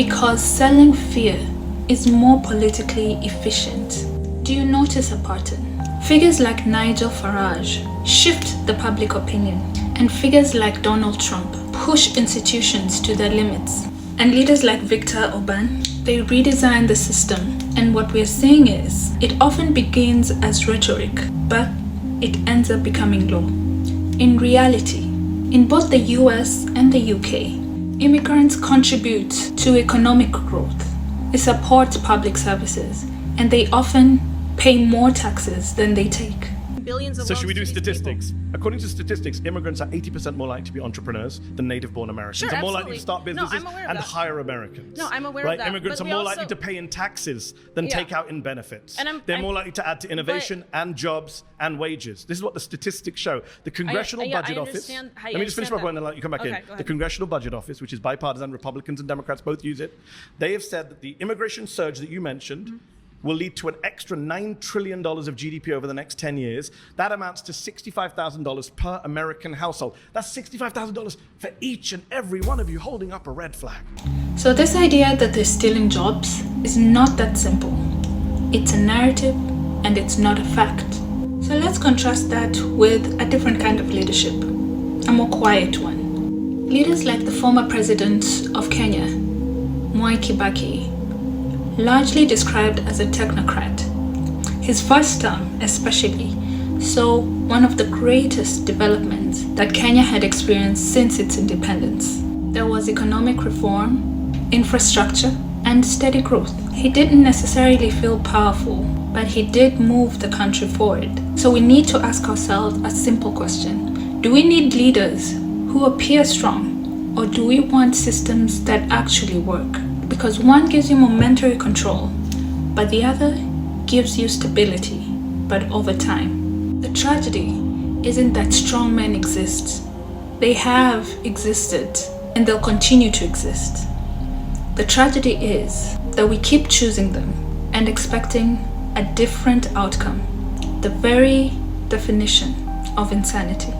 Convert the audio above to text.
because selling fear is more politically efficient. Do you notice a pattern? Figures like Nigel Farage shift the public opinion, and figures like Donald Trump push institutions to their limits. And leaders like Viktor Orban, they redesign the system. And what we're seeing is, it often begins as rhetoric, but it ends up becoming law. In reality, in both the US and the UK, immigrants contribute to economic growth, they support public services, and they often pay more taxes than they take. So should we do statistics? According to statistics, immigrants are 80% more likely to be entrepreneurs than native-born Americans. Sure, They're more absolutely. likely to start businesses I'm aware of and that. hire Americans. No, I'm aware right? of that. Immigrants But are we more also- likely to pay in taxes than Yeah. take out in benefits. And They're more likely to add to innovation and jobs and wages. This is what the statistics show. The Congressional Budget Office. understand- I Let me just finish my understand point and then let you come back Okay, in. go The ahead. Congressional Budget Office, which is bipartisan, Republicans and Democrats both use it. They have said that the immigration surge that you mentioned will lead to an extra $9 trillion of GDP over the next 10 years. That amounts to $65,000 per American household. That's $65,000 for each and every one of you holding up a red flag. So this idea that they're stealing jobs is not that simple. It's a narrative and it's not a fact. So let's contrast that with a different kind of leadership, a more quiet one. Leaders like the former president of Kenya, Mwai Kibaki, largely described as a technocrat. His first term, especially, saw one of the greatest developments that Kenya had experienced since its independence. There was economic reform, infrastructure, and steady growth. He didn't necessarily feel powerful, but he did move the country forward. So we need to ask ourselves a simple question. Do we need leaders who appear strong, or do we want systems that actually work? Because one gives you momentary control, but the other gives you stability, but over time. The tragedy isn't that strongmen exist. They have existed, and they'll continue to exist. The tragedy is that we keep choosing them and expecting a different outcome, the very definition of insanity.